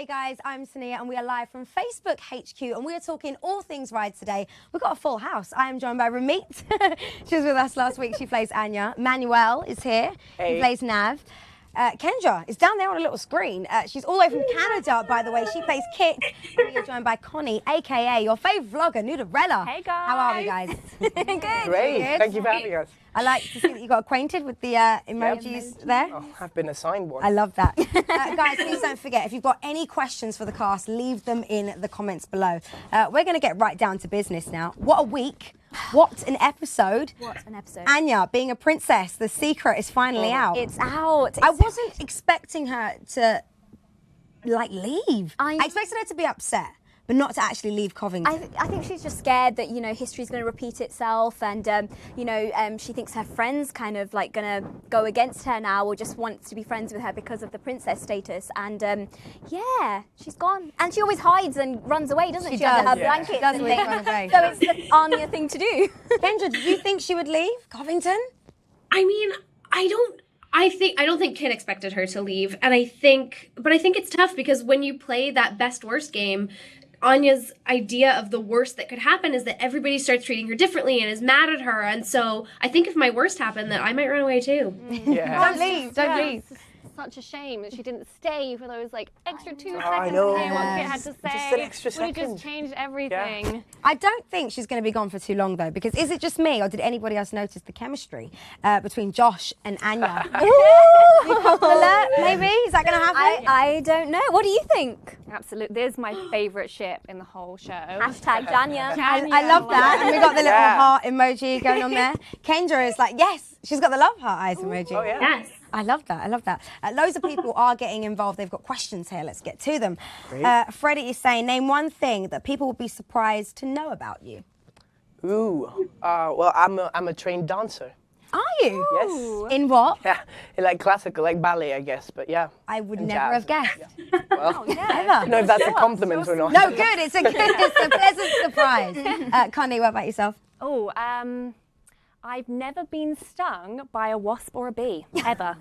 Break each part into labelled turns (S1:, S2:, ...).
S1: Hey guys, I'm Sania and we are live from Facebook HQ and we are talking all things rides today. We've got a full house. I am joined by Ramit. She was with us last week. She plays Anya. Manuel is here.
S2: Hey.
S1: He plays Nav. Kendra is down there on a little screen. She's all the way from Canada, by the way. She plays Kit. And we are joined by Connie, aka your fave vlogger, Noodlerella.
S3: Hey guys.
S1: How are we, guys? Good.
S2: Great.
S1: Good.
S2: Thank you for having us.
S1: I like to see that you got acquainted with the emojis there.
S2: Oh, I've been assigned one.
S1: I love that. Guys, please don't forget, if you've got any questions for the cast, leave them in the comments below. We're going to get right down to business now. What a week. What an episode.
S3: What an episode.
S1: Anya, being a princess, the secret is finally out.
S3: It's out.
S1: I wasn't expecting her to, like, leave. I expected her to be upset, but not to actually leave Covington.
S3: I think she's just scared that, you know, history's going to repeat itself and, you know, she thinks her friends kind of like going to go against her now or just wants to be friends with her because of the princess status. And, yeah, she's gone. And she always hides and runs away, doesn't she? Under her blankets
S1: She does
S3: and
S1: always
S3: things.
S1: run away.
S3: So it's the Anya thing to do.
S1: Kendra, did you think she would leave Covington?
S4: I mean, I don't think Kit expected her to leave, and I think it's tough because when you play that best worst game, Anya's idea of the worst that could happen is that everybody starts treating her differently and is mad at her, and so I think if my worst happened, that I might run away too.
S2: Yeah.
S1: Don't leave, don't leave.
S5: Such a shame that she didn't stay for those like extra 2 seconds
S2: I
S5: to
S2: know.
S5: hear what Kit had to say.
S2: Just an extra
S5: Would have
S2: second.
S5: just changed everything.
S1: I don't think she's going to be gone for too long, though, because is it just me, or did anybody else notice the chemistry between Josh and Anya? New couple alert, maybe? Is that going to happen?
S3: I don't know. What do you think?
S5: Absolutely. This is my favourite ship in the whole show.
S3: Hashtag Janya.
S1: I love that. And we got the little heart emoji going on there. Kendra is like, yes, she's got the love heart eyes emoji.
S2: Oh, yeah.
S4: Yes.
S1: I love that. I love that. Loads of people are getting involved. They've got questions here. Let's get to them. Freddie is saying, name one thing that people would be surprised to know about you.
S2: Ooh. Well, I'm a trained dancer.
S1: Are you?
S2: Yes.
S1: In what?
S2: Yeah. Like classical, like ballet, I guess. But yeah.
S1: I would
S2: And
S1: never
S2: jazz.
S1: have guessed.
S2: Yeah. Well,
S1: Ever.
S2: I don't know if that's a compliment or not.
S1: No, good. It's a pleasant surprise. Connie, what about yourself?
S5: Oh, I've never been stung by a wasp or a bee, ever.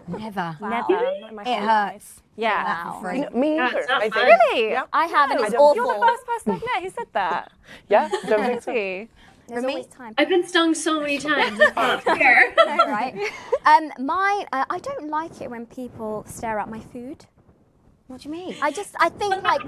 S1: Never.
S5: Never. In my
S1: It
S5: whole life.
S1: hurts.
S5: Yeah.
S1: For free.
S2: You know, me
S4: Yeah,
S2: either,
S4: it's not
S2: I think.
S4: fun.
S5: Really?
S2: Yeah.
S3: I have, and it's
S5: You're
S3: awful.
S5: the first person I've met who said that.
S2: Yeah? Don't think so?
S5: Really?
S3: There's always time.
S4: I've been stung so many times. It's not fair.
S3: Right. I don't like it when people stare at my food.
S1: What do you mean?
S3: I think like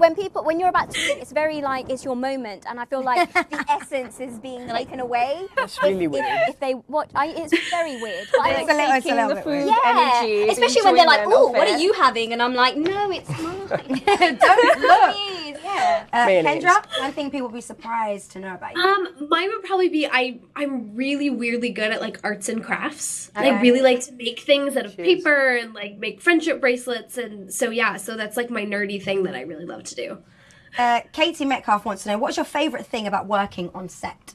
S3: when you're about to eat, it's very like, it's your moment, and I feel like the essence is being taken away.
S2: That's really weird.
S3: If they watch, it's very weird. But
S1: It's a little
S5: Taking the
S1: bit
S5: food
S1: weird.
S5: energy,
S3: especially when they're like,
S5: enjoyment
S3: oh,
S5: of
S3: what
S5: it.
S3: are you having? And I'm like, no, it's mine.
S1: Don't look.
S3: Please, yeah.
S2: Mayonnaise.
S1: Kendra, one thing people would be surprised to know about you.
S4: Mine would probably be I'm really weirdly good at like arts and crafts.
S1: Okay.
S4: I really like to make things out of paper and like make friendship bracelets, and so yeah, so that's like my nerdy thing that I really love to do.
S1: Katie Metcalf wants to know, what's your favourite thing about working on set?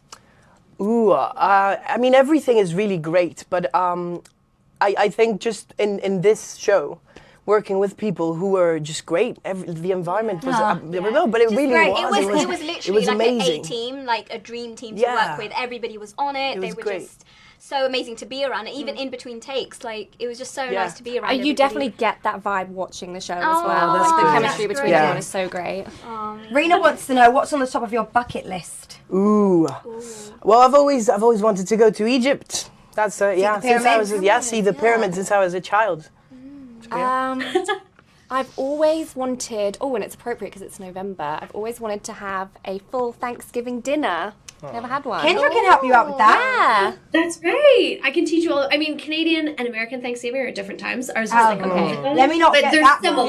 S2: Ooh, I mean, everything is really great, but I think just in this show, working with people who were just great. The environment was, no, but it really
S3: Great.
S2: was.
S3: It was literally
S2: it was
S3: like
S2: amazing.
S3: an A-team, like a dream team to
S2: Yeah.
S3: work with. Everybody was on it.
S2: It
S3: They
S2: was
S3: were
S2: great.
S3: just so amazing to be around. And even in between takes, like it was just so nice to be around.
S5: You
S3: everybody.
S5: definitely get that vibe watching the show as
S3: Oh,
S5: well.
S2: that's
S5: The
S2: good.
S5: chemistry
S3: That's
S5: between
S3: great.
S5: everyone is so great.
S1: Rena wants to know, what's on the top of your bucket list?
S2: Ooh. Well, I've always wanted to go to Egypt. That's since I was see the pyramids since I was a child.
S5: I've always wanted, and it's appropriate because it's November, I've always wanted to have a full Thanksgiving dinner. Never had one.
S1: Kendra can help you out with that.
S5: Yeah.
S4: That's great. I can teach you all. I mean, Canadian and American Thanksgiving are at different times. Ours is like a month.
S1: Let me not
S4: But
S1: get
S4: they're
S1: that
S4: similar.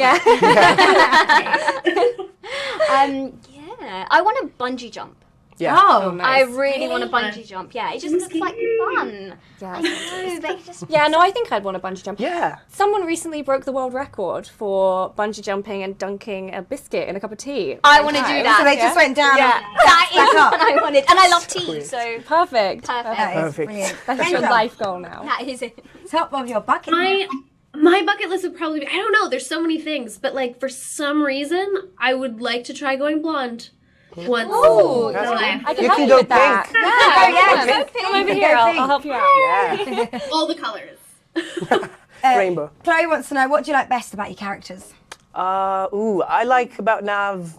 S1: wrong.
S3: Yeah, I want to bungee jump.
S2: Yeah.
S1: Oh,
S3: I really want to bungee jump. Yeah, it just looks like fun.
S5: Yeah.
S3: I know, they just
S5: Yeah, no, I think I'd want to bungee jump.
S2: Yeah.
S5: Someone recently broke the world record for bungee jumping and dunking a biscuit in a cup of tea.
S3: I want to do that.
S1: So they just went down.
S5: Yeah.
S3: That is
S1: up.
S3: what I wanted, and I love tea, so
S5: Perfect.
S1: That is
S2: Perfect.
S1: brilliant.
S5: That's your
S1: Kendra,
S5: life goal now.
S3: that is it.
S1: top of your bucket list.
S4: My bucket list would probably be, I don't know, there's so many things, but like for some reason, I would like to try going blonde once
S3: Ooh,
S4: in my life.
S5: I can
S2: You
S5: help
S2: can
S5: you
S2: go
S5: with that.
S2: pink.
S5: Yeah, come over here. I'll help you out.
S2: Yeah.
S4: All the colors.
S2: Rainbow.
S1: Chloe wants to know, what do you like best about your characters?
S2: I like about Nav.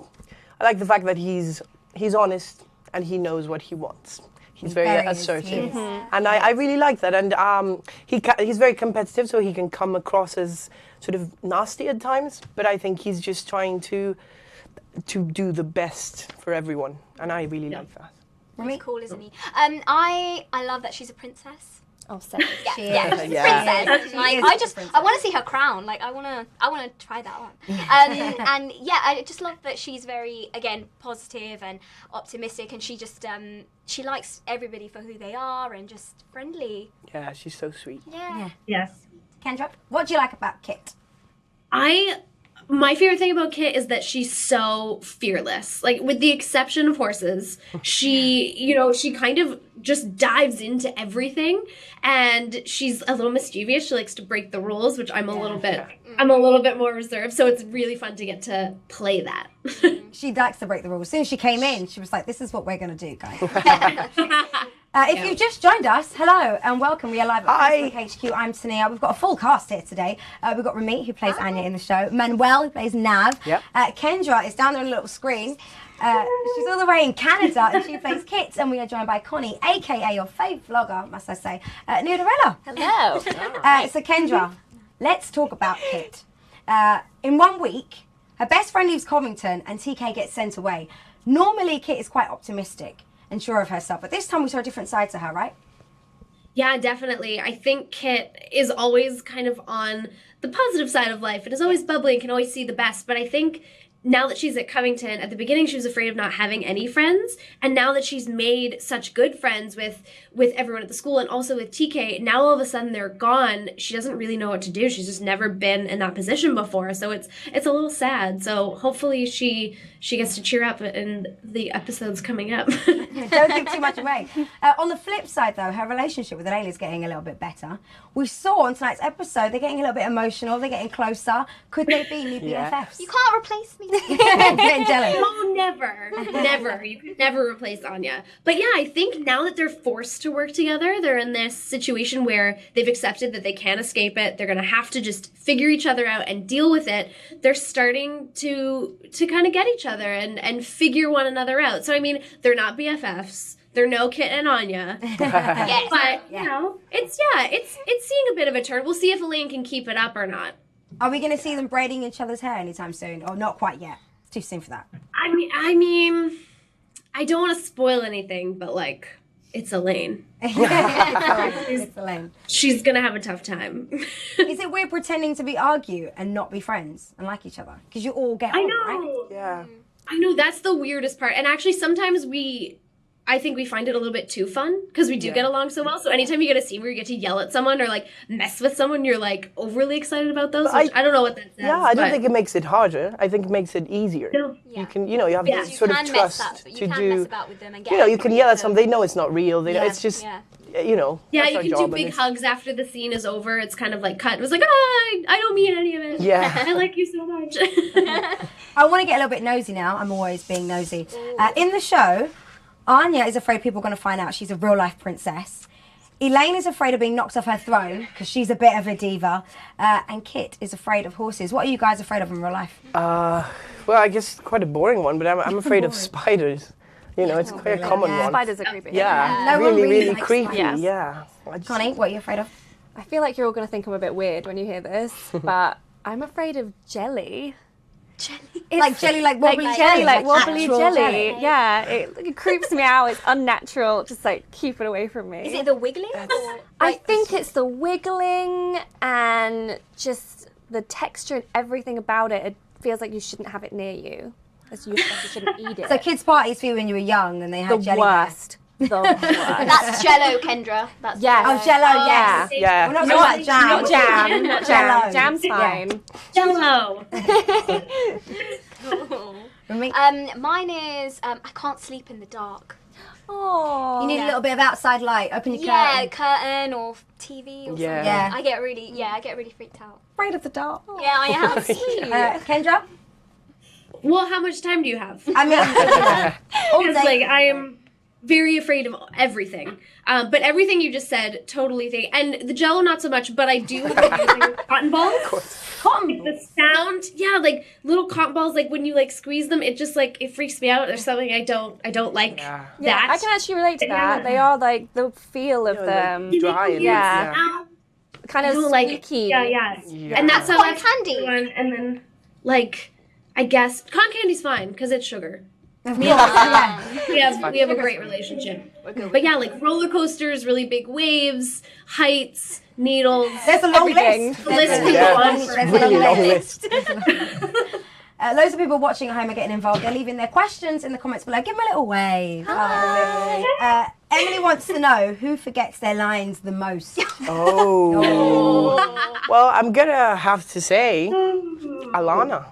S2: I like the fact that he's honest and he knows what he wants. He's very assertive, and I really like that. And he's very competitive, so he can come across as sort of nasty at times. But I think he's just trying to do the best for everyone, and I really like that.
S3: He's cool, isn't he? I love that she's a princess.
S5: Oh, so.
S3: Yeah, she's a princess. Like, I want to see her crown. Like, I want to try that on. And yeah, I just love that she's very, again, positive and optimistic, and she just she likes everybody for who they are and just friendly.
S2: Yeah, she's so sweet.
S3: Yeah.
S4: Yes.
S1: Kendra, what do you like about Kit?
S4: My favorite thing about Kit is that she's so fearless. Like, with the exception of horses, she kind of just dives into everything, and she's a little mischievous. She likes to break the rules, which I'm a little bit more reserved. So it's really fun to get to play that.
S1: She likes to break the rules. As soon as she came in, she was like, "This is what we're going to do, guys." If you've just joined us, hello and welcome. We are live at Facebook HQ. I'm Tania. We've got a full cast here today. We've got Ramit, who plays Anya in the show. Manuel, who plays Nav.
S2: Yep.
S1: Kendra is down there on a little screen. She's all the way in Canada, and she plays Kit. And we are joined by Connie, a.k.a. your fave vlogger, must I say, Noodlerella.
S5: Hello.
S1: So Kendra, let's talk about Kit. In 1 week, her best friend leaves Covington and TK gets sent away. Normally, Kit is quite optimistic and sure of herself, but this time we saw a different side to her, right?
S4: Yeah, definitely. I think Kit is always kind of on the positive side of life and is always bubbly and can always see the best. But I think now that she's at Covington, at the beginning she was afraid of not having any friends. And now that she's made such good friends with everyone at the school and also with TK, now all of a sudden they're gone. She doesn't really know what to do. She's just never been in that position before. So it's a little sad. So hopefully she gets to cheer up in the episodes coming up.
S1: Don't give too much away. On the flip side, though, her relationship with Layla is getting a little bit better. We saw on tonight's episode they're getting a little bit emotional. They're getting closer. Could they be new BFFs?
S3: You can't replace me.
S1: Getting jealous.
S4: Oh, never. You could never replace Anya. But yeah, I think now that they're forced to work together, they're in this situation where they've accepted that they can't escape it. They're going to have to just figure each other out and deal with it. They're starting to kind of get each other and figure one another out. So, I mean, they're not BFFs. They're no Kit and Anya.
S3: Yes.
S4: But, you know, it's seeing a bit of a turn. We'll see if Elaine can keep it up or not.
S1: Are we going to see them braiding each other's hair anytime soon? Or not quite yet? It's too soon for that.
S4: I mean, I don't want to spoil anything, but, like, it's Elaine.
S1: It's Elaine.
S4: She's going to have a tough time.
S1: Is it weird pretending to be argue and not be friends and like each other? Because you all get on,
S4: I know.
S1: right?
S2: Yeah.
S4: I know, that's the weirdest part. And actually, sometimes I think we find it a little bit too fun because we do get along so well. So anytime you get a scene where you get to yell at someone or like mess with someone, you're like overly excited about those. Which I don't know what that says.
S2: Yeah, I don't think it makes it harder. I think it makes it easier.
S4: No.
S2: You can, you have this sort of trust
S3: You can mess about with them and get
S2: you can yell at someone. They know it's not real. They know, it's just,
S4: Yeah,
S2: that's
S4: you
S2: our
S4: can
S2: job,
S4: do big
S2: and
S4: hugs after the scene is over. It's kind of like cut. It was like, I don't mean any of it.
S2: Yeah.
S4: I like you so much.
S1: I want to get a little bit nosy now. I'm always being nosy. In the show, Anya is afraid people are going to find out she's a real-life princess. Elaine is afraid of being knocked off her throne because she's a bit of a diva. And Kit is afraid of horses. What are you guys afraid of in real life?
S2: Well, I guess quite a boring one, but I'm afraid of spiders. It's quite a common one.
S5: Spiders are creepy.
S2: Yeah,
S1: No one really
S2: really
S1: likes
S2: creepy.
S1: spiders.
S2: Yeah.
S1: Connie, what are you afraid of?
S5: I feel like you're all going to think I'm a bit weird when you hear this, but I'm afraid of jelly.
S1: Like jelly, like wobbly jelly?
S5: Like wobbly
S1: actual
S5: jelly. Yeah, it creeps me out. It's unnatural. Just like keep it away from me.
S3: Is it the wiggling?
S5: I think it's the wiggling and just the texture and everything about it. It feels like you shouldn't have it near you. As you shouldn't eat it.
S1: So kids' parties for you when you were young and they had
S5: the
S1: jelly
S5: worst. The worst.
S3: That's Jello, Kendra. That's
S5: Yes.
S1: Oh, Jello, yes.
S2: Yeah.
S1: We're not talking about jam.
S5: Not jam. Not
S1: Jello.
S5: jam. Jam's fine.
S4: Jello.
S3: Mine is I can't sleep in the dark.
S5: Oh.
S1: You need a little bit of outside light. Open your
S3: Yeah,
S1: curtain.
S3: curtain or TV or
S2: Yeah.
S3: something.
S1: Yeah.
S3: I get really freaked out.
S1: Afraid of the dark.
S3: Yeah, I am.
S1: Kendra?
S4: Well, how much time do you have?
S1: I mean, all
S4: It's
S1: day.
S4: like very afraid of everything. But everything you just said, totally think. And the Jello, not so much. But I do like using cotton balls. Cotton. The sound, yeah, like little cotton balls. Like when you like squeeze them, it just like it freaks me out. There's something I don't like that.
S5: Yeah, I can actually relate to that. They are like the feel of them.
S2: Dry.
S5: Yeah. Kind of squeaky.
S4: Yeah. And that's how
S3: Cotton candy.
S4: And then like I guess cotton candy's fine because it's sugar. We have a great relationship. But yeah, like roller coasters, really big waves, heights, needles.
S1: There's a long list.
S4: The list can go on
S1: There's
S4: forever.
S1: a
S2: Really long list.
S1: Loads of people watching at home are getting involved. They're leaving their questions in the comments below. Give them a little wave. Hi. Emily wants to know who forgets their lines the most.
S2: Well, I'm gonna have to say Alana.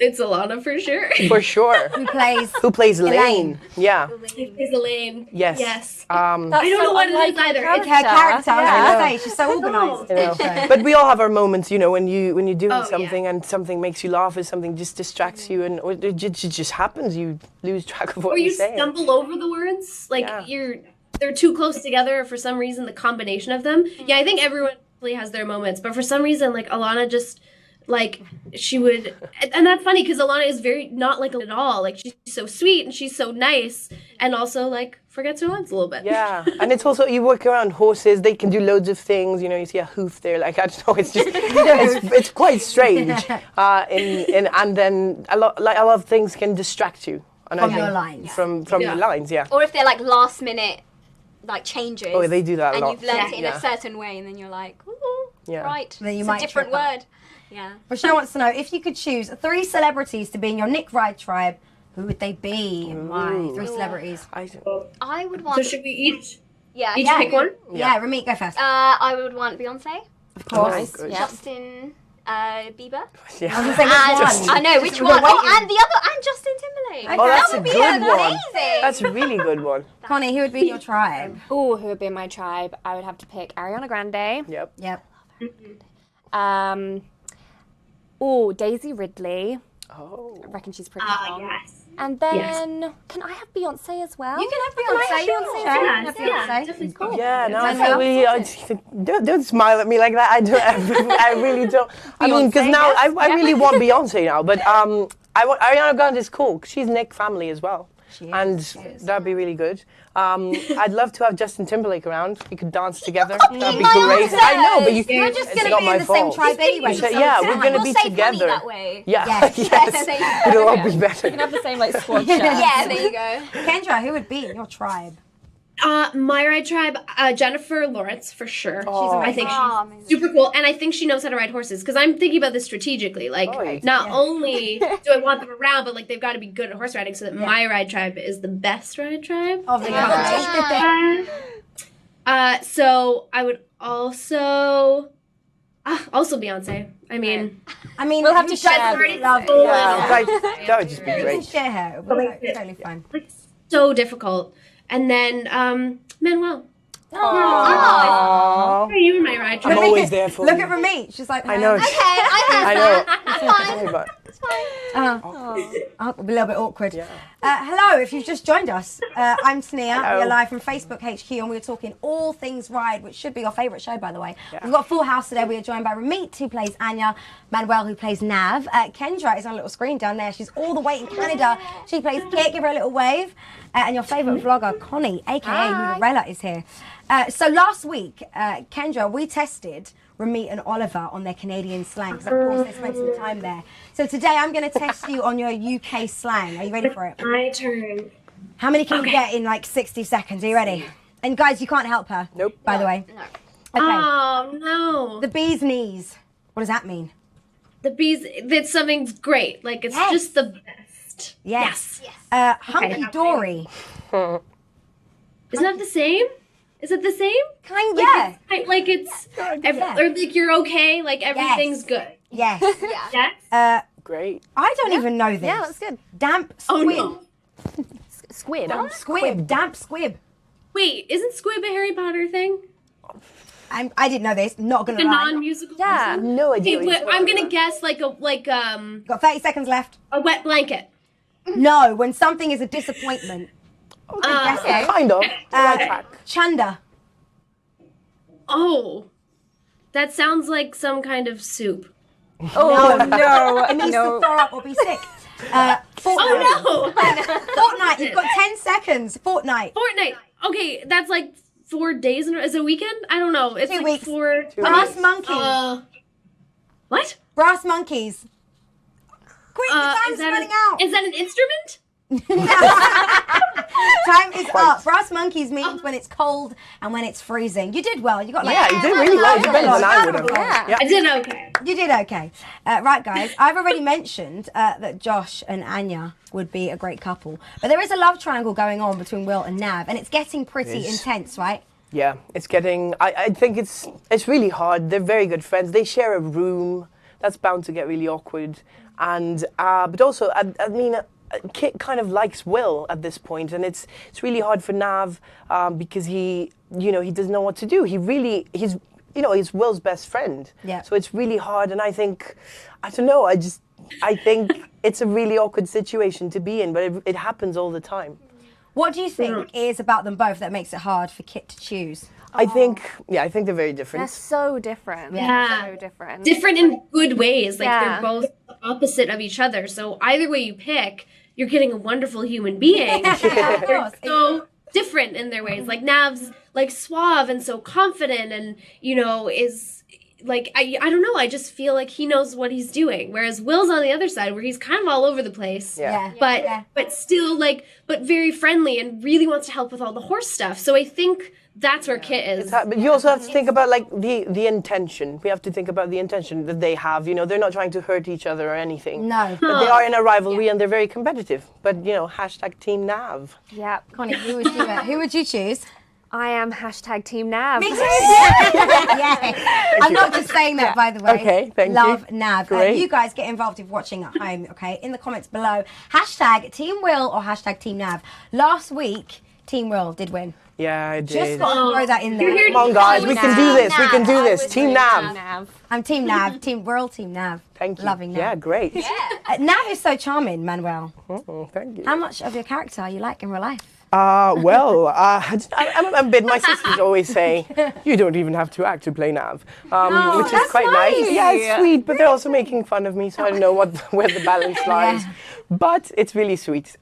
S4: It's Alana for sure.
S2: For sure.
S1: Who plays
S2: Elaine? Yeah.
S4: It's Elaine.
S2: Yes.
S4: Yes.
S2: I
S4: I don't know what it is either.
S1: It's her character. I was
S2: Yeah.
S1: going to say, she's so organised.
S2: But we all have our moments, you know, when you're doing
S4: Oh,
S2: something and something makes you laugh, or something just distracts you, and or it just happens. You lose track of what
S4: Or you
S2: you're saying.
S4: stumble over the words. Like they're too close together. For some reason, the combination of them. Yeah, I think everyone really has their moments, but for some reason, like Alana just. Like she would, and that's funny because Alana is very not like at all. Like she's so sweet and she's so nice, and also like forgets her lines a little bit.
S2: Yeah, and it's also you work around horses. They can do loads of things. You know, you see a hoof there. Like I don't know, it's just it's quite strange. And then a lot of things can distract you. And
S1: From
S2: I think
S1: your lines.
S2: From your lines, yeah.
S3: Or if they're like last minute like changes.
S2: Oh, they do that a
S3: and
S2: lot.
S3: you've learnt it in
S2: Yeah.
S3: a certain way, and then you're like, ooh,
S2: Yeah.
S3: right.
S1: Then you
S3: it's
S1: might
S3: a different
S1: trip up.
S3: word. Yeah.
S1: Rochelle wants to know, if you could choose 3 celebrities to be in your Nick Ride tribe, who would they be and why? 3 celebrities.
S3: I would want.
S4: So should we each
S3: yeah.
S4: pick one?
S1: Yeah, Ramit, go first.
S3: I would want Beyonce,
S1: Of course.
S2: Nice. Good.
S3: Justin Bieber.
S2: Yeah.
S1: I was going to say which one?
S3: I know which
S1: We're
S3: one. Oh,
S1: waiting.
S3: and the other, and Justin Timberlake.
S2: Oh, that's
S3: that
S2: a
S3: would be
S2: good one.
S3: amazing.
S2: That's a really good one.
S1: Connie, who would be in your tribe?
S5: Ooh, who would be in my tribe? I would have to pick Ariana Grande.
S2: Yep.
S1: Yep.
S5: Daisy Ridley.
S2: Oh.
S5: I reckon she's pretty strong.
S4: Yes.
S5: And then, can I have Beyonce as well?
S1: You can have
S5: Can I
S1: Beyonce.
S5: have Beyonce?
S1: Yeah,
S4: Yeah, definitely cool.
S2: Yeah, no, I
S1: Manuel?
S2: think don't smile at me like that. I really don't. I mean, because now I really want Beyonce now, but I want Ariana Grande is cool. 'Cause she's Nick family as well, and that'd be really good. I'd love to have Justin Timberlake around. We could dance together. That'd be great. I know, but
S1: You're just
S2: it's
S1: going to
S2: not
S1: be
S2: my
S1: in the same
S2: fault.
S1: tribe anyway.
S2: So, yeah, we're gonna
S3: We'll
S2: be
S3: save money
S2: together.
S3: that way.
S2: Yeah,
S1: Yes.
S2: yes, it'll all be better.
S5: We can have the same like squad
S1: Yeah.
S5: chat.
S3: Yeah, there you go.
S1: Kendra, who would be in your tribe?
S4: My ride tribe, Jennifer Lawrence for sure. I think
S3: Oh,
S4: she's super cool, and I think she knows how to ride horses. Because I'm thinking about this strategically. Like, not only do I want them around, but like they've got to be good at horse riding, so that my ride tribe is the best ride tribe.
S1: Of the country.
S4: So I would also Beyonce. I mean,
S5: We'll have to share.
S1: Love
S2: That would just be
S1: You can
S2: great.
S1: share her. It would be totally fun.
S4: like so difficult. And then Manuel.
S2: Aww.
S4: You were my ride tribe.
S2: I'm always there for
S1: Look
S2: you.
S1: at Ramit. She's like,
S2: I know.
S3: Okay, I
S2: know.
S3: That's fine.
S2: Sorry, but
S1: a little bit awkward. Hello, if you've just joined us, I'm Tania.
S2: Hello.
S1: We're live from Facebook HQ and we're talking all things Ride, which should be your favourite show, by the way. We've got a full house today. We are joined by Ramit, who plays Anya, Manuel, who plays Nav. Kendra is on a little screen down there. She's all the way in Canada. She plays Kit. Give her a little wave. And your favourite vlogger, Connie, aka Noodlerella, is here. So last week, Kendra, we tested Ramit and Oliver on their Canadian slang, because of course they spent some time there. So today I'm going to test you on your UK slang. Are you ready for it?
S4: My turn.
S1: How many can you get in like 60 seconds? Are you ready? And guys, you can't help her.
S2: Nope.
S1: By the way.
S3: No.
S1: Okay.
S4: Oh no.
S1: The bee's knees. What does that mean?
S4: The bees. That's something great. Like it's
S1: Yes.
S4: just the best.
S1: Yes.
S3: Yes.
S1: Hunky dory.
S4: Isn't that the same? Is it the same?
S1: Kind yeah.
S4: Like it's or like you're okay. Like everything's good.
S1: Yes.
S3: Yeah.
S4: Yes.
S2: great.
S1: I don't even know this.
S5: Yeah, that's good.
S1: Damp
S4: Oh
S1: squib.
S4: no.
S5: Squid.
S1: Squib. Damp squib.
S4: Wait, isn't Squib a Harry Potter thing?
S1: I didn't know this. Not gonna
S4: The
S1: lie.
S4: non-musical.
S5: Yeah.
S4: person?
S2: No idea.
S4: Okay,
S2: what you're
S4: but I'm
S2: talking
S4: gonna guess like
S1: Got 30 seconds left.
S4: a wet blanket.
S1: No, when something is a disappointment. Yes,
S2: Kind of. Right track.
S1: Chanda.
S4: Oh, that sounds like some kind of soup.
S5: Oh no,
S1: It needs to throw up or be sick. Fortnite.
S4: Oh no!
S1: Fortnite, you've got 10 seconds. Fortnite.
S4: Fortnite. Okay, that's like 4 days in is it a weekend? I don't know. It's
S1: 2
S4: like
S1: weeks.
S4: 4.
S1: Brass monkeys.
S4: What?
S1: Brass monkeys. Quick, the time's running out.
S4: Is that an instrument?
S1: Time is up. Brass monkeys means when it's cold and when it's freezing. You did well. You got like
S2: Yeah, you did really well. You did better than I would have.
S5: Yeah.
S4: I did okay.
S1: You did okay. Right, guys. I've already mentioned that Josh and Anya would be a great couple, but there is a love triangle going on between Will and Nav, and it's getting pretty intense, right?
S2: Yeah, it's getting. I think it's really hard. They're very good friends. They share a room. That's bound to get really awkward. And but also, I mean, Kit kind of likes Will at this point, and it's really hard for Nav because he doesn't know what to do. He's Will's best friend.
S1: Yeah.
S2: So it's really hard, and I think, I don't know. I think it's a really awkward situation to be in, but it happens all the time.
S1: What do you think is about them both that makes it hard for Kit to choose?
S2: I think they're very different.
S5: They're so different.
S4: Yeah.
S5: So different.
S4: Different in good ways. Like
S5: Yeah.
S4: they're both opposite of each other. So either way you pick, you're getting a wonderful human being. They're so different in their ways. Like Nav's like suave and so confident, and is like I don't know. I just feel like he knows what he's doing. Whereas Will's on the other side, where he's kind of all over the place.
S2: Yeah.
S4: But still but very friendly and really wants to help with all the horse stuff. So I think that's where Kit is.
S2: But you also have to think about like the intention. We have to think about the intention that they have. They're not trying to hurt each other or anything.
S1: No.
S2: But they are in a rivalry and they're very competitive. But hashtag Team Nav.
S5: Yeah.
S1: Connie, who would you choose?
S5: I am hashtag Team Nav.
S1: Me too. Yeah. I'm not just saying that, by the way.
S2: Okay, thank you.
S1: Love Nav.
S2: Great.
S1: You guys get involved if watching at home, okay? In the comments below, hashtag Team Will or hashtag Team Nav. Last week, Team Will did win.
S2: Yeah, I
S1: Just
S2: did.
S1: got to throw that in there.
S2: Come on, guys, we can do this. We can do this. Team Nav.
S1: I'm Team Nav. We're all Team Nav.
S2: Thank you.
S1: Loving Nav.
S2: Yeah, great.
S1: Nav is so charming, Manuel.
S2: Oh, thank you.
S1: How much of your character are you like in real life?
S2: I'm a bit. My sisters always say, "You don't even have to act to play Nav," which is
S1: that's
S2: quite nice.
S1: nice.
S2: Yeah, it's sweet, but they're also making fun of me, so I don't know where the balance lies. But it's really sweet.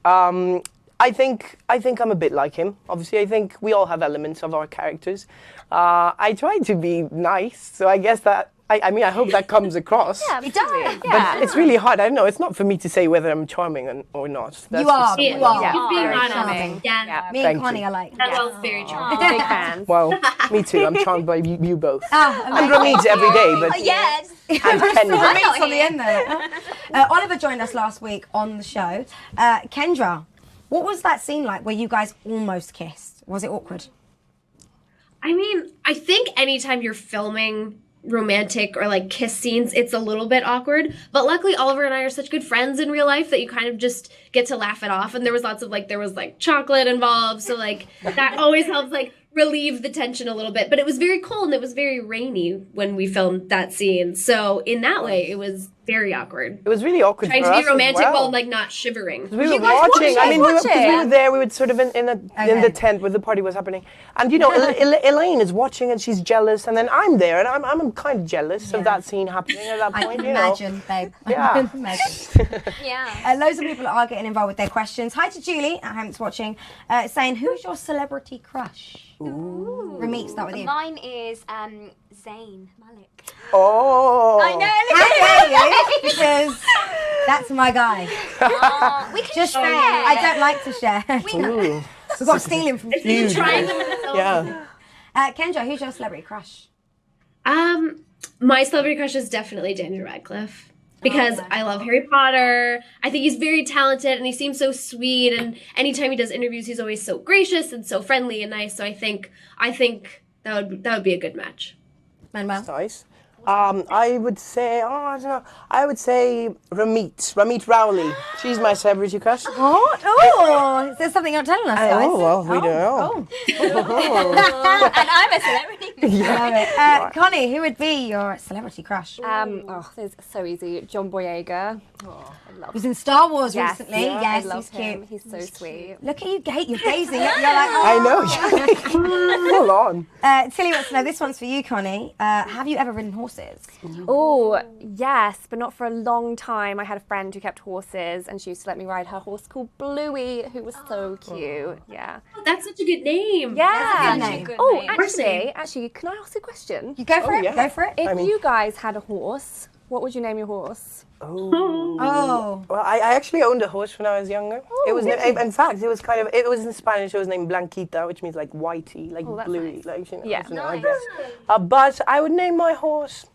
S2: I think I'm a bit like him. Obviously, I think we all have elements of our characters. I try to be nice, so I guess that. I mean, I hope that comes across.
S5: Yeah,
S1: It does.
S2: But it's really hard. I don't know. It's not for me to say whether I'm charming or not. That's
S1: You are.
S2: just-
S1: You are.
S5: Yeah.
S4: He's being
S5: Very
S4: honest.
S5: charming.
S4: Yeah.
S1: Me
S2: Thank
S1: and Connie
S2: you.
S1: are like.
S4: Manuel's very charming.
S5: Big fans.
S2: Well, me too. I'm charmed by you both.
S1: Oh,
S2: And Ramit every day, but
S3: Yes.
S2: and Kendra.
S1: Ramit's on the end there. Oliver joined us last week on the show. Kendra, what was that scene like where you guys almost kissed? Was it awkward?
S4: I mean, I think anytime you're filming romantic or like kiss scenes, it's a little bit awkward. But luckily, Oliver and I are such good friends in real life that you kind of just get to laugh it off. And there was lots of there was chocolate involved. So that always helps relieve the tension a little bit. But it was very cold and it was very rainy when we filmed that scene. So in that way, it was very awkward.
S2: It was really awkward
S4: Trying
S2: for
S4: to
S2: us
S4: be romantic
S2: as well.
S4: while not shivering.
S2: We were
S1: You guys
S2: watching.
S1: watched
S2: I mean,
S1: it?
S2: we were there. We were sort of in
S1: Okay.
S2: the tent where the party was happening, and Elaine is watching and she's jealous, and then I'm there and I'm kind of jealous of that scene happening at that
S1: I
S2: point.
S1: can
S2: You know.
S1: imagine, babe. I
S2: Yeah.
S1: can imagine.
S5: Yeah.
S1: Loads of people are getting involved with their questions. Hi to Julie at home that's watching, saying, who's your celebrity crush? Ramit, start with you.
S3: Mine is Zayn Malik.
S2: Oh.
S3: I know.
S1: How dare you? Because that's my guy.
S3: We can
S1: Just
S3: share.
S1: saying, I don't like to share.
S2: Ooh.
S1: We've got to steal him from
S2: Huge.
S4: Trying them in the film.
S2: Yeah.
S1: Kendra, who's your celebrity crush?
S4: My celebrity crush is definitely Daniel Radcliffe. Because I love Harry Potter. I think he's very talented and he seems so sweet, and anytime he does interviews he's always so gracious and so friendly and nice. So I think that would be a good match.
S1: Manuel?
S2: Nice. I would say, I don't know. I would say Ramit Rowley. She's my celebrity crush.
S1: What? Oh, is there something you're telling us, guys?
S2: Oh, well, we don't know.
S3: And I'm a celebrity.
S1: Love it. Connie, who would be your celebrity crush?
S5: It's so easy. John Boyega. Oh, I love
S1: Was in Star Wars
S5: Yes,
S1: recently.
S5: yeah,
S1: Yes,
S5: I love
S1: he's cute.
S5: him. He's so sweet.
S1: Look at you, you're gazing. You're like, oh.
S2: I know. Full on.
S1: Tilly wants to know, this one's for you, Connie. Have you ever ridden horses?
S5: Oh, yes, but not for a long time. I had a friend who kept horses and she used to let me ride her horse called Bluey, who was so cute. Yeah.
S4: That's such a good name.
S5: Yeah.
S1: That's a good name.
S5: Oh,
S4: name.
S5: actually, can I ask a question?
S1: You go for it.
S2: yeah.
S1: Go for it.
S5: If you guys had a horse, what would you name your horse?
S1: Oh.
S2: Well, I actually owned a horse when I was younger. It was, in fact, it was in Spanish. It was named Blanquita, which means like whitey, like
S5: that's
S2: bluey,
S5: nice.
S2: like you know,
S5: Yeah.
S2: I don't know, I guess. But I would name my horse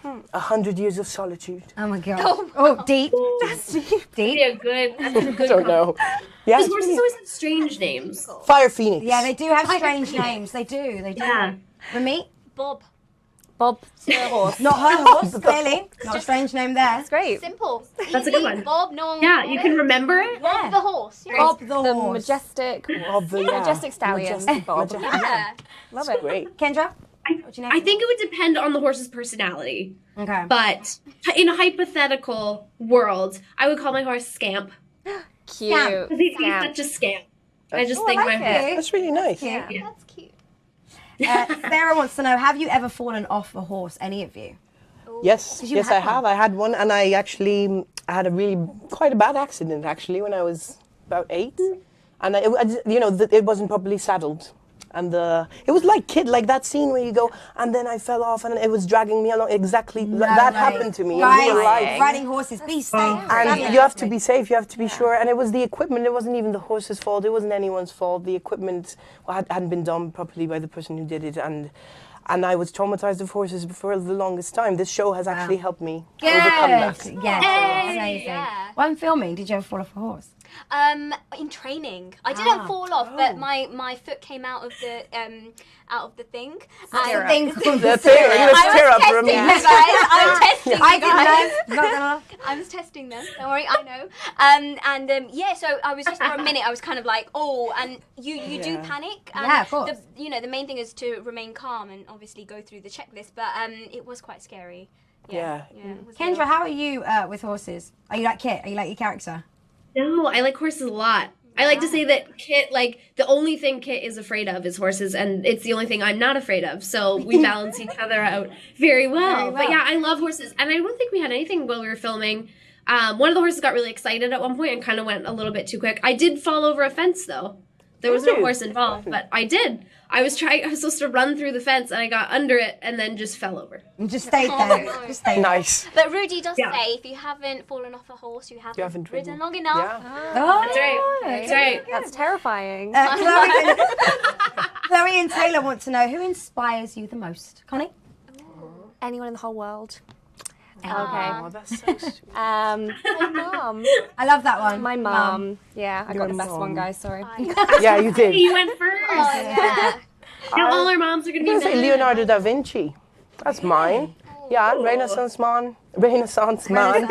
S2: 100 Years of Solitude.
S1: Oh my god. Oh, deep. That's deep. Deep.
S4: Yeah, good. That's a good
S2: Don't know. Yeah,
S4: Because
S2: it's
S4: horses
S2: really-
S4: always have strange names.
S2: Fire Phoenix.
S1: Yeah, they do have strange names. They do. They do.
S4: Yeah.
S1: For me,
S3: Bob.
S5: Bob's her horse.
S1: not her horse, clearly. Not a strange name there.
S5: That's great.
S3: Simple.
S4: That's a good one.
S3: Bob, no one
S4: Yeah, you can remember it?
S3: Bob the horse.
S1: Bob the
S5: The
S1: horse.
S5: majestic,
S2: Of the, yeah.
S5: majestic stallion.
S2: Majestic
S5: Bob.
S2: Bob.
S3: Yeah.
S5: Love it.
S2: Great.
S1: Kendra? What's your name?
S4: I think it would depend on the horse's personality.
S1: Okay.
S4: But in a hypothetical world, I would call my horse Scamp.
S5: Cute.
S4: Because he's
S5: Scamp.
S4: such a scamp. I just
S1: Oh,
S4: think
S1: I
S4: my
S1: like
S4: horse.
S1: it.
S2: That's really nice.
S1: Yeah.
S3: That's cute.
S1: Sarah wants to know, have you ever fallen off a horse, any of you?
S2: Yes,
S1: you
S2: yes,
S1: had
S2: I have. I had one, and I had a really quite a bad accident actually when I was about 8, and it wasn't properly saddled, and it was like that scene where you go, and then I fell off, and it was dragging me along. Exactly, that happened to me in real life.
S1: Riding horses, be safe.
S2: And you have to be safe, you have to be sure. And it was the equipment, it wasn't even the horse's fault, it wasn't anyone's fault. The equipment hadn't been done properly by the person who did it. And I was traumatized of horses for the longest time. This show has actually helped me overcome that.
S1: Yeah, amazing.
S3: yeah.
S1: When filming, did you ever fall off a horse?
S3: In training, I didn't fall off, but my foot came out of the thing.
S1: The thing called
S2: The stirrup for me.
S3: Guys, I'm testing you
S1: I
S3: guys.
S1: didn't know. Not gonna lie.
S3: I was testing them. Don't worry, I know. So I was just for a minute. I was kind of like, oh, and you do panic. And
S1: Yeah, of course.
S3: The main thing is to remain calm and obviously go through the checklist. But it was quite scary.
S2: Yeah.
S3: It was
S1: Kendra, how are you with horses? Are you like Kit? Are you like your character?
S4: No, I like horses a lot. I like to say that Kit, the only thing Kit is afraid of is horses, and it's the only thing I'm not afraid of. So we balance each other out very well. But yeah, I love horses, and I don't think we had anything while we were filming. One of the horses got really excited at one point and kind of went a little bit too quick. I did fall over a fence though. There was no horse involved, but I did. I was supposed to run through the fence, and I got under it and then just fell over.
S1: And just stayed there. Just stayed
S2: Nice.
S3: But Rudy does
S4: Yeah.
S3: say if you haven't fallen off a horse, you haven't
S2: haven't
S3: ridden
S2: ridden.
S3: long enough.
S2: Yeah.
S1: there. Oh,
S4: That's right. That's right.
S5: That's terrifying.
S1: Chloe and Taylor want to know, who inspires you the most? Connie?
S5: Anyone in the whole world. Okay.
S2: Oh, that's so sweet.
S5: My mum.
S1: I love that one.
S5: My mum. Yeah, I got
S2: Your
S5: the best one,
S2: mum.
S5: guys. Sorry.
S2: Yeah, you did.
S4: You went first.
S3: Yeah.
S4: Now all our moms are going
S2: I'm
S4: to
S2: gonna
S4: be
S2: say
S4: mad.
S2: Leonardo da Vinci. That's mine. Yeah, Renaissance man.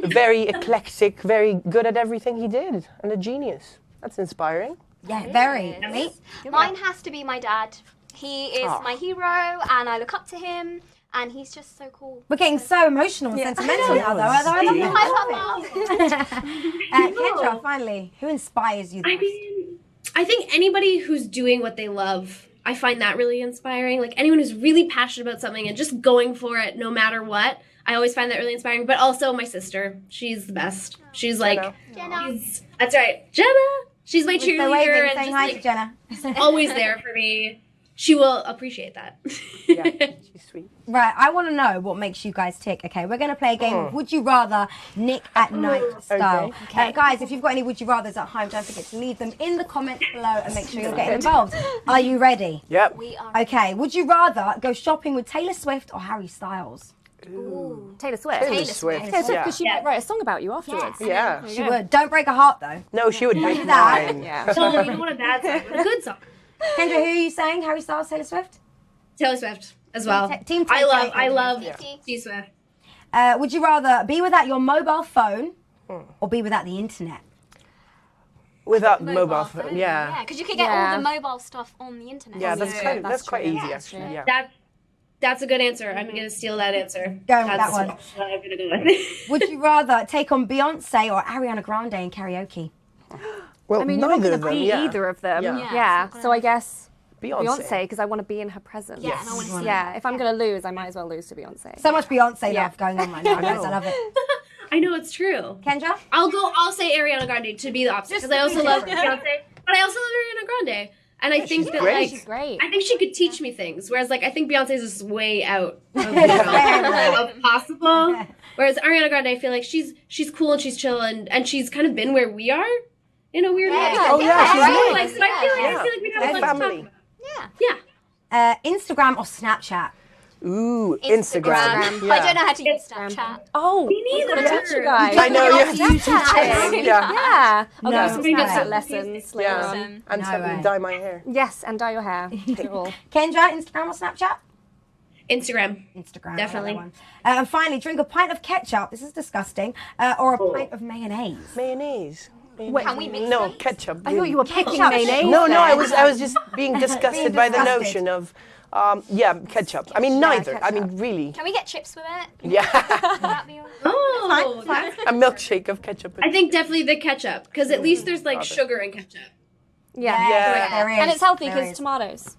S2: Very eclectic, very good at everything he did, and a genius. That's inspiring.
S1: Yeah, very. Me?
S3: Mine has to be my dad. He is my hero, and I look up to him, and he's just so cool.
S1: We're getting so emotional and sentimental now, though. I love it.
S3: Hi, Papa.
S1: Kendra, finally, who inspires you the
S4: I
S1: most?
S4: mean, I think anybody who's doing what they love, I find that really inspiring. Like anyone who's really passionate about something and just going for it no matter what, I always find that really inspiring. But also my sister, she's the best. She's like, that's right, Jenna. She's my
S1: They're
S4: cheerleader
S1: waving,
S4: and
S1: saying
S4: just
S1: hi to
S4: like
S1: Jenna.
S4: always there for me. She will appreciate that.
S2: Yeah, she's sweet.
S1: Right, I want to know what makes you guys tick. Okay, we're going to play a game of Would You Rather, Nick at Night style.
S2: Okay.
S1: Guys, if you've got any Would You Rathers at home, don't forget to leave them in the comments below and make sure you're getting involved. Are you ready?
S2: Yep.
S3: We are.
S1: Okay, would you rather go shopping with Taylor Swift or Harry Styles?
S5: Taylor Swift.
S2: Taylor Swift.
S5: Taylor Swift,
S2: Yeah.
S5: because she might write a song about you afterwards.
S2: Yeah.
S1: She would. Don't break a heart, though.
S2: No, she would break
S1: that.
S2: mine.
S5: Yeah.
S4: So you don't want a bad song, but a good song.
S1: Kendra, who are you saying? Harry Styles, Taylor Swift?
S4: Taylor Swift. as well.
S1: Team
S4: I love
S3: Yeah.
S4: T Swift.
S1: Would you rather be without your mobile phone or be without the internet?
S2: Without mobile phone,
S3: Yeah,
S2: yeah.
S3: because you could get all the mobile stuff on the internet.
S2: Yeah, that's quite
S5: true.
S2: easy
S5: Yeah,
S2: actually. Yeah.
S4: That's a good answer. I'm gonna steal that answer.
S1: Going with
S4: That's
S1: that one.
S4: what I'm gonna go with.
S1: Would you rather take on Beyonce or Ariana Grande in karaoke?
S2: Well,
S5: I mean, you're not
S2: neither
S5: going
S2: of
S5: to
S2: them.
S5: be
S2: Yeah.
S5: either of them.
S2: Yeah.
S5: Yeah. So I guess
S2: Beyonce.
S5: because I want to be in her presence.
S3: Yeah, and I wanna see
S5: Yeah. If I'm going to lose, I might as well lose to Beyonce.
S1: So much Beyonce
S5: Yeah.
S1: love going on right now, guys. I love it.
S4: I know it's true.
S1: Kendra?
S4: I'll say Ariana Grande to be the opposite because I also love Beyonce, but I also love Ariana Grande. And I think that
S2: great.
S4: like
S5: She's great.
S4: I think she could teach me things. Whereas like I think Beyonce's is way out of, of possible. Whereas Ariana Grande, I feel like she's cool and she's chill and she's kind of been where we are in a weird way.
S2: Oh yeah, she's
S4: Right?
S2: nice.
S4: Like, so I feel like we'd have
S2: And
S4: fun to talk
S2: family.
S4: about. Yeah.
S1: Instagram or Snapchat?
S2: Ooh, Instagram. Yeah.
S3: I don't know how to use Snapchat.
S5: Oh,
S4: Me neither.
S5: I've got to teach you guys.
S2: I know,
S5: I'll
S2: yeah.
S5: teach you teaching.
S2: Yeah.
S5: Yeah. I'll
S1: No,
S5: give some
S1: Snapchat
S5: Snapchat lessons later
S2: Yeah.
S5: on.
S2: And
S1: No
S2: so
S1: way.
S2: dye my hair.
S5: Yes, and dye your hair. Do it all.
S1: Kendra, Instagram or Snapchat?
S4: Instagram.
S1: Instagram.
S4: Definitely.
S1: I like that one. And finally, drink a pint of ketchup. This is disgusting. Or a pint of mayonnaise.
S2: Mayonnaise.
S3: Can we mix
S2: No,
S3: these?
S2: ketchup.
S5: I thought you were picking
S1: Ketchup.
S5: mayonnaise.
S2: No, I
S5: there.
S2: was just being disgusted by the
S1: disgusted.
S2: notion of, ketchup. I mean, neither. I mean, really.
S3: Can we get chips with it?
S2: Yeah,
S3: Would that be all right?
S4: Oh,
S2: a milkshake of ketchup.
S4: I think definitely the ketchup because at least there's like sugar in ketchup.
S5: Yeah.
S2: Yeah.
S1: There is.
S5: And it's healthy
S1: There
S5: because
S1: is.
S5: tomatoes.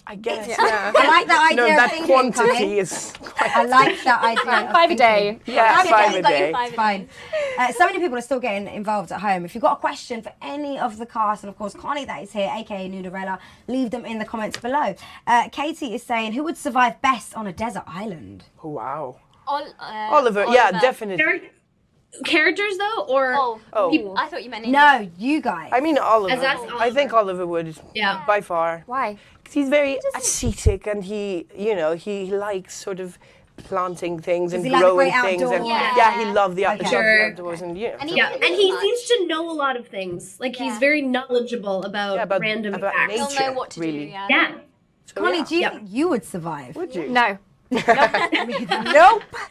S2: I guess. Yeah.
S1: I like that idea
S2: No,
S1: of
S2: that
S1: thinking,
S2: quantity
S1: Connie.
S2: is quite.
S1: I like that idea. of
S5: 5 a day.
S1: thinking.
S2: Yeah, five a
S3: Got you
S2: day.
S3: 5 a
S1: Fine. So many people are still getting involved at home. If you've got a question for any of the cast, and of course Connie that is here, aka Noodlerella, leave them in the comments below. Katie is saying, who would survive best on a desert island?
S2: Oh, wow.
S3: Oliver.
S2: Yeah, definitely.
S4: Characters though, or
S3: Oh,
S2: Oh.
S3: I thought you meant
S1: No, you guys.
S2: I mean, Oliver.
S4: As that's
S2: I think Oliver would.
S4: Yeah.
S2: By far.
S5: Why?
S2: 'Cause he's very ascetic and he likes sort of planting things and
S1: he like the
S2: growing
S1: great
S2: things. And
S1: outdoors?
S2: yeah, he loved the,
S1: Okay.
S2: he loved the
S4: Sure.
S2: outdoors. And yeah.
S3: And
S4: Yeah,
S3: Really
S4: and he
S3: much.
S4: seems to know a lot of things. Like he's very knowledgeable about,
S2: Yeah, about
S4: random
S2: nature.
S4: facts.
S3: He'll know what to
S2: really.
S3: do, yeah.
S4: Yeah.
S2: So,
S1: Connie,
S2: yeah.
S1: do you
S4: Yep.
S1: think you would survive?
S2: Would you?
S5: No.
S2: Nope.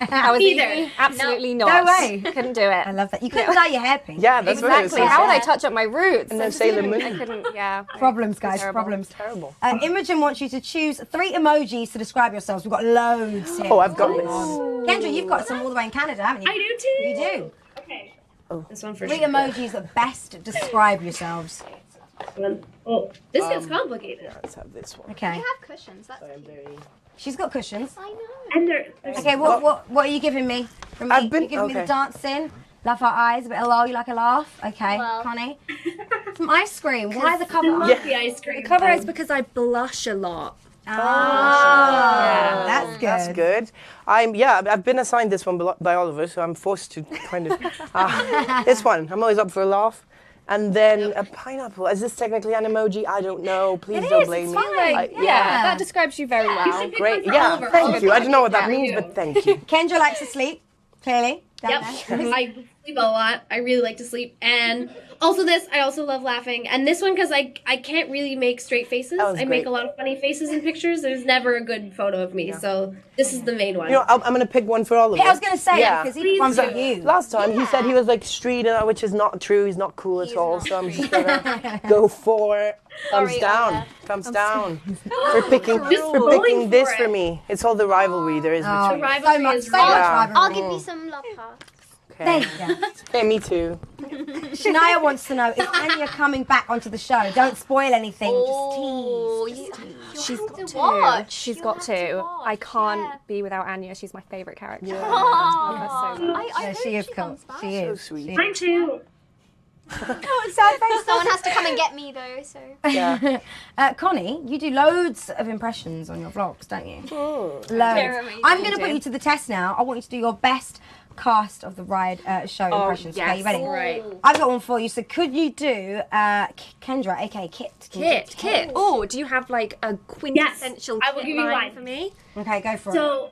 S5: That was
S4: Either.
S5: easy. Absolutely not.
S1: No way.
S5: Couldn't do it.
S1: I love that. You couldn't dye your hair pink.
S2: Yeah, that's what
S5: Exactly. How would I touch up my roots?
S2: And then
S5: I just
S2: Sailor
S5: couldn't-
S2: Moon.
S5: I couldn't. Yeah.
S1: Problems, guys.
S5: Terrible.
S1: Problems.
S2: Terrible.
S1: Imogen wants you to choose 3 emojis to describe yourselves. We've got loads here.
S2: Oh, I've got this.
S1: Kendra, you've got some all the way in Canada, haven't you?
S4: I do too.
S1: You do.
S4: Okay. This one for
S1: 3
S4: sure.
S1: emojis that best describe yourselves.
S4: Oh, this gets complicated.
S2: Let's have this one.
S1: Okay.
S3: You have cushions. That's
S2: I'm very.
S1: She's got cushions.
S3: I know.
S4: And there's
S1: Okay, what are you giving me? From me?
S2: I've been-
S1: You're giving me the
S2: okay.
S1: dancing. Love her eyes, a bit of low, you like a laugh? Okay,
S3: Well.
S1: Connie. Some ice cream. Why the cover?
S4: love the ice cream.
S5: Cover is because I blush a lot.
S1: Ah, that's good.
S2: That's good. I've been assigned this one by Oliver, so I'm forced to kind of. This one, I'm always up for a laugh. And then a pineapple. Is this technically an emoji? I don't know. Please
S1: It
S2: don't
S1: is,
S2: blame
S1: it's
S2: me.
S1: fine.
S5: Yeah, that describes you very well.
S2: Great.
S4: for
S2: Yeah,
S4: Oliver.
S2: thank
S4: Oliver's
S2: you. I don't know what that
S4: yeah.
S2: means, but thank you.
S1: Kendra likes to sleep, clearly. Down
S4: Yep.
S1: there.
S4: I sleep a lot. I really like to sleep. And also this, I also love laughing. And this one, because I can't really make straight faces.
S2: That was
S4: I make
S2: great.
S4: a lot of funny faces in pictures. There's never a good photo of me. So this is the main one.
S2: You know, I'm going to pick one for Oliver.
S1: I was going to say,
S2: Yeah.
S1: because he picked one for you.
S2: Last time he said he was like street, which is not true. He's not cool at all. So I'm just gonna go for thumbs
S3: Sorry,
S2: down.
S3: Oliver.
S2: Thumbs down for picking
S4: going
S2: picking this
S4: for
S2: for
S4: it.
S2: me. It's all the rivalry there is
S1: Oh,
S2: between.
S4: rivalry
S1: so much,
S4: is
S1: so
S4: real.
S1: much
S2: Yeah.
S1: rivalry.
S3: I'll give you some love hearts.
S1: There
S2: Okay.
S1: you go.
S2: Hey, me too.
S1: Shania wants to know, is Anya coming back onto the show? Don't spoil anything,
S3: Oh,
S1: just tease.
S5: She's
S3: have
S5: got
S3: to
S5: to.
S3: watch.
S5: She's
S3: You'll
S5: got
S3: have
S5: to.
S3: to
S5: I
S3: watch,
S5: can't
S3: yeah.
S5: be without Anya. She's my favourite character.
S3: Aw.
S5: so much.
S3: I
S1: Yeah,
S3: hope
S1: she is cool.
S3: comes back.
S1: She is.
S2: sweet.
S1: She is.
S4: Mine too.
S1: Oh, sad face.
S3: Someone has to come and get me though, so.
S2: Yeah.
S1: Connie, you do loads of impressions on your vlogs, don't you? Loads.
S3: Jeremy,
S1: I'm
S3: you
S1: going to put
S5: do.
S1: you to the test now. I want you to do your best cast of the ride show impressions. Okay,
S5: yes.
S1: you ready?
S5: Right.
S1: I've got one for you. So could you do Kendra, aka Kit? Can you do
S5: Kit. Oh, do you have like a quintessential
S4: I will
S5: Kit
S4: give you
S5: line
S4: one.
S5: for me?
S1: Okay, go for it.
S4: So,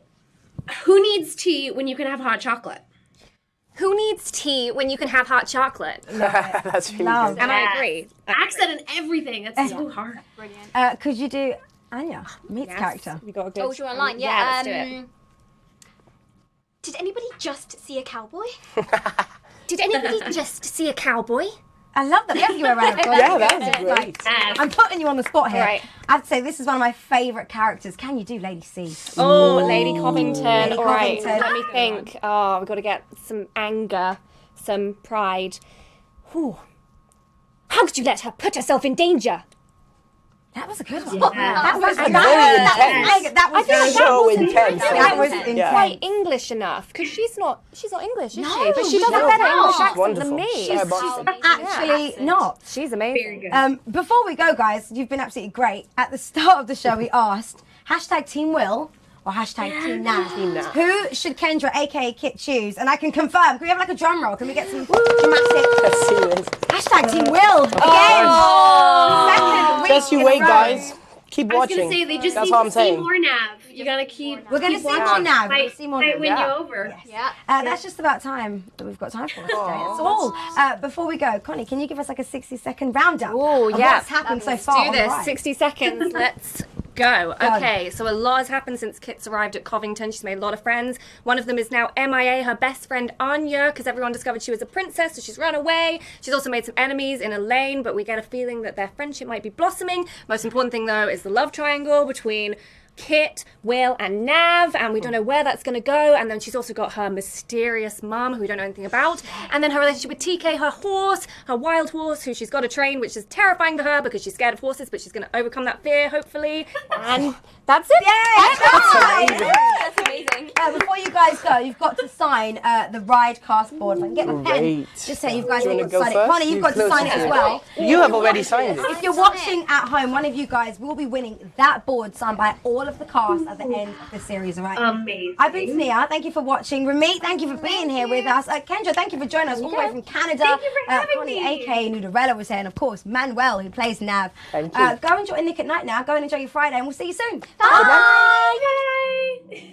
S4: who needs tea when you can have hot chocolate?
S5: Who needs tea when you can have hot chocolate?
S2: That's really
S1: Love.
S2: good.
S5: And I agree.
S4: Accent and everything. That's so hard.
S1: Could you do Anya, Meet's character.
S5: We got a good.
S3: Oh, you're online.
S5: Yeah, let's do it.
S6: Did anybody just see a cowboy? Did anybody just see a cowboy?
S1: I love that. We have you around.
S2: Yeah, that was great.
S1: I'm putting you on the spot here.
S5: Right.
S1: I have to say, this is one of my favourite characters. Can you do Lady C?
S5: Oh, Lady Covington.
S1: Lady
S5: All right,
S1: Covington.
S5: let me think. Oh, we've got to get some anger, some pride.
S6: Whew. How could you let her put herself in danger?
S1: That was a good one.
S2: That was very intense.
S1: That was very
S2: So intense.
S1: That was
S5: Quite
S1: intense.
S5: English enough, because she's not English, is
S1: No,
S5: she? But she
S1: she's
S5: does a
S1: not.
S5: better English
S2: She's
S5: accent
S2: wonderful.
S5: than me.
S2: She's awesome.
S1: Actually not.
S5: She's amazing.
S1: Before we go, guys, you've been absolutely great. At the start of the show, we asked hashtag Team Will or hashtag Team Nav.
S2: Nav.
S1: Who should Kendra, aka Kit, choose? And I can confirm. Can we have like a drum roll? Can we get some dramatic?
S2: Let's see this.
S1: Hashtag Team Will again. Second week
S2: Just you
S1: in a
S2: wait,
S1: row.
S2: guys. Keep
S4: I was
S2: watching.
S4: gonna say they just
S2: That's
S4: need
S2: what
S4: to
S2: I'm
S4: see
S2: saying.
S4: more Nav. You gotta keep.
S1: We're gonna
S4: keep
S1: see more
S4: watching.
S1: Nav. We're
S4: Might-
S1: gonna see more
S4: might
S1: Nav.
S4: win
S2: Yeah.
S4: you over.
S3: Yeah.
S1: That's just about time that we've got time for today. That's all. Before we go, Connie, can you give us like a 60-second roundup
S5: Oh,
S1: of
S5: yeah.
S1: what's happened so
S5: Let's
S1: far?
S5: do
S1: on the
S5: this.
S1: ride?
S5: 60 seconds. Let's go. Okay, so a lot has happened since Kit's arrived at Covington. She's made a lot of friends. One of them is now MIA, her best friend Anya, because everyone discovered she was a princess, so she's run away. She's also made some enemies in Elaine, but we get a feeling that their friendship might be blossoming. Most important thing, though, is the love triangle between Kit, Will, and Nav, and we don't know where that's going to go. And then she's also got her mysterious mum, who we don't know anything about. And then her relationship with TK, her horse, her wild horse, who she's got to train, which is terrifying for her because she's scared of horses, but she's going to overcome that fear, hopefully. And that's it.
S3: That's amazing.
S1: Before you guys go, you've got to sign the ride cast board. If I can get my pen,
S2: Great.
S1: just say you guys
S2: Do you
S1: have
S2: wanna
S1: got to
S2: go
S1: sign it.
S2: first?
S1: Connie, you've got to
S2: You
S1: sign it
S2: close
S1: as
S2: it.
S1: well.
S2: You have already signed it.
S1: If you're watching at home, one of you guys will be winning that board signed by all of the cast at the end of the series, all right?
S4: Amazing.
S1: I've been Sneha. Thank you for watching. Ramit, thank you for being here with us. Kendra, thank you for joining us all the way from Canada.
S4: Thank you for having
S1: Connie,
S4: me.
S1: aka Noodlerella, was here, and of course, Manuel, who plays Nav.
S2: Thank you.
S1: Go enjoy Nick at Night now. Go and enjoy your Friday, and we'll see you soon.
S2: Good night.
S1: Bye.